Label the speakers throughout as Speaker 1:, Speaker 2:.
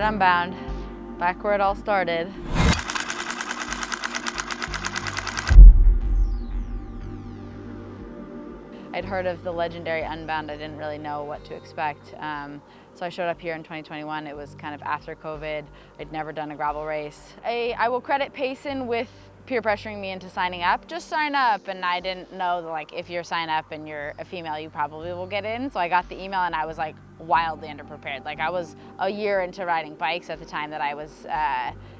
Speaker 1: Unbound, back where it all started. I'd heard of the legendary Unbound. I didn't really know what to expect. So I showed up here in 2021. It was kind of after COVID. I'd never done a gravel race. I will credit Payson with peer pressuring me into signing up. Just sign up, and I didn't know that, like, if you're sign up and you're a female, you probably will get in. So I got the email and I was like wildly underprepared. Like, I was a year into riding bikes at the time that I was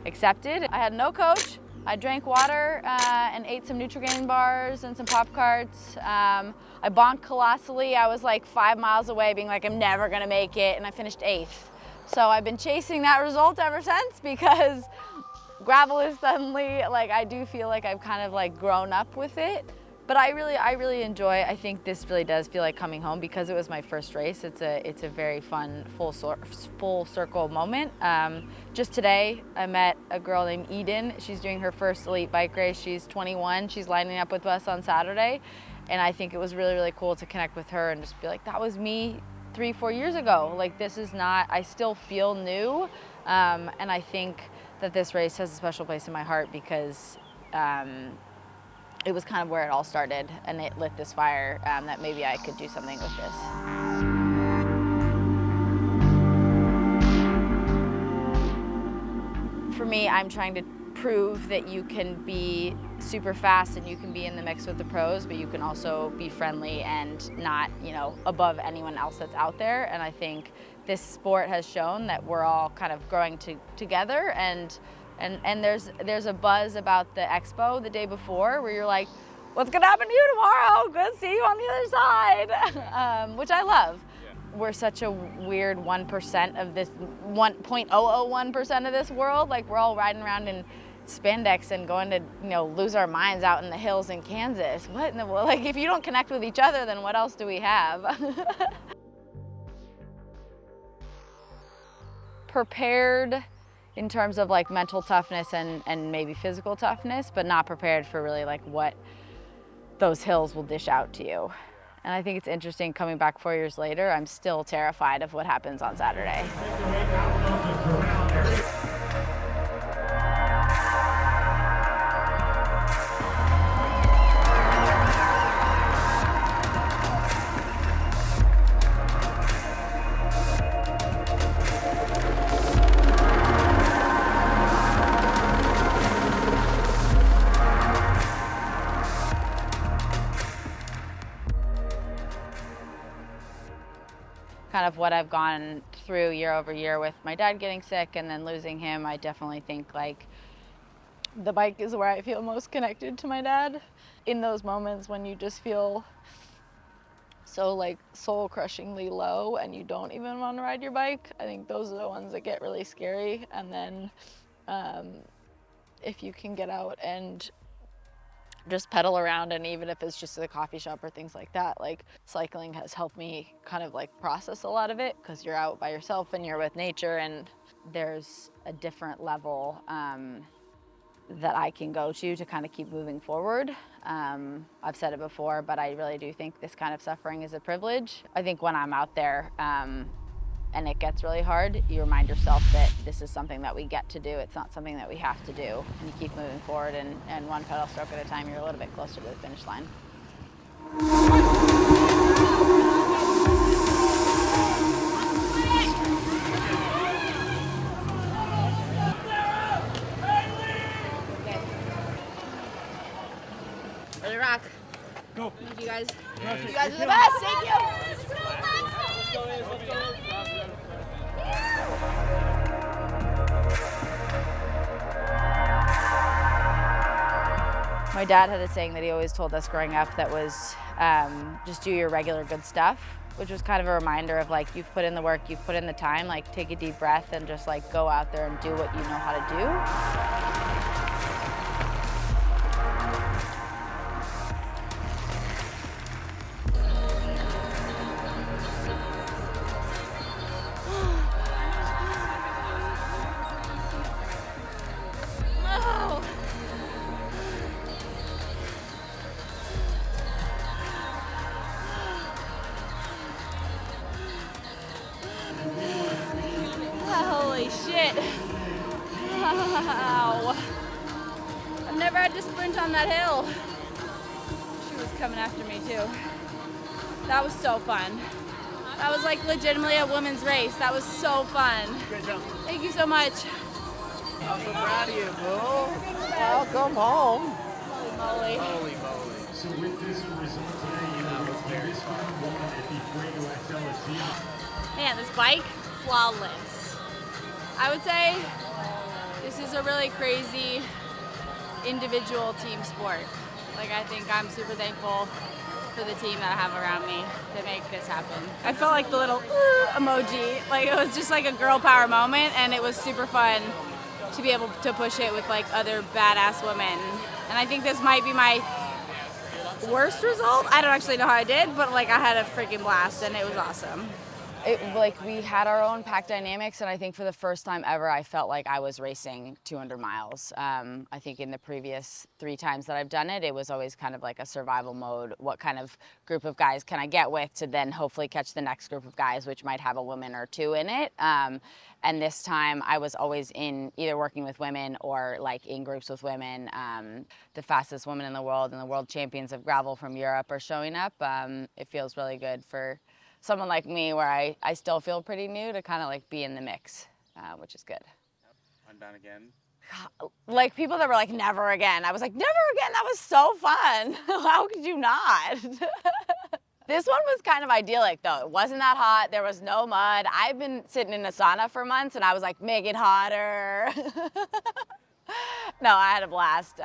Speaker 1: accepted. I had no coach. I drank water and ate some Nutrigrain bars and some Pop-Tarts. I bonked colossally. I was like 5 miles away being like, I'm never gonna make it, and I finished 8th. So I've been chasing that result ever since, because gravel is suddenly, like, I do feel like I've kind of like grown up with it. But I really enjoy, I think this really does feel like coming home because it was my first race. It's a very fun full circle moment. Just today, I met a girl named Eden. She's doing her first elite bike race. She's 21. She's lining up with us on Saturday. And I think it was really cool to connect with her and just be like, that was me 3-4 years ago. Like, this is not, I still feel new. And I think that this race has a special place in my heart because it was kind of where it all started, and it lit this fire that maybe I could do something with this. For me, I'm trying to prove that you can be super fast and you can be in the mix with the pros, but you can also be friendly and not, you know, above anyone else that's out there. And I think this sport has shown that we're all kind of growing together, and there's a buzz about the expo the day before where you're like, what's gonna happen to you tomorrow? Good to see you on the other side, which I love. Yeah. We're such a weird 1% of this, 1.001% of this world. Like, we're all riding around in spandex and going to, you know, lose our minds out in the hills in Kansas. What in the world? Like, if you don't connect with each other, then what else do we have? Prepared in terms of like mental toughness and maybe physical toughness, but not prepared for really like what those hills will dish out to you. And I think it's interesting, coming back 4 years later, I'm still terrified of what happens on Saturday. Kind of what I've gone through year over year with my dad getting sick and then losing him, I definitely think like the bike is where I feel most connected to my dad. In those moments when you just feel so like soul crushingly low and you don't even want to ride your bike, I think those are the ones that get really scary. And then if you can get out and just pedal around, and even if it's just at a coffee shop or things like that, like cycling has helped me kind of like process a lot of it, because you're out by yourself and you're with nature, and there's a different level that I can go to kind of keep moving forward. I've said it before, but I really do think this kind of suffering is a privilege. I think when I'm out there and it gets really hard, you remind yourself that this is something that we get to do. It's not something that we have to do. And you keep moving forward, and one pedal stroke at a time, you're a little bit closer to the finish line. Ready, rock. Go. Thank you guys. You guys are the best. Thank you. My dad had a saying that he always told us growing up that was just do your regular good stuff, which was kind of a reminder of like, you've put in the work, you've put in the time, like take a deep breath and just like go out there and do what you know how to do. Holy shit. it. Ow. I've never had to sprint on that hill. She was coming after me too. That was so fun. That was like legitimately a women's race. That was so fun.
Speaker 2: Good job.
Speaker 1: Thank you so much.
Speaker 2: I'm so proud of you, boo. Welcome home.
Speaker 1: Holy moly.
Speaker 2: Holy moly.
Speaker 3: So with this result today, you know, it's very fun at the Fuego Excelsior.
Speaker 1: Man, this bike, flawless. I would say this is a really crazy individual team sport. Like, I think I'm super thankful for the team that I have around me to make this happen. I felt like the little emoji. Like, it was just like a girl power moment, and it was super fun to be able to push it with like other badass women. And I think this might be my worst result. I don't actually know how I did, but like I had a freaking blast and it was awesome. We had our own pack dynamics, and I think for the first time ever I felt like I was racing 200 miles. I think in the previous 3 times that I've done it, it was always kind of like a survival mode. What kind of group of guys can I get with to then hopefully catch the next group of guys, which might have a woman or 2 in it. And this time I was always in either working with women or like in groups with women. The fastest woman in the world and the world champions of gravel from Europe are showing up. It feels really good for someone like me, where I still feel pretty new, to kind of like be in the mix, which is good.
Speaker 2: Undone again.
Speaker 1: Like people that were like, never again. I was like, never again, that was so fun. How could you not? This one was kind of idyllic though. It wasn't that hot, there was no mud. I've been sitting in a sauna for months and I was like, make it hotter. No, I had a blast.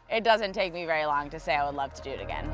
Speaker 1: It doesn't take me very long to say I would love to do it again.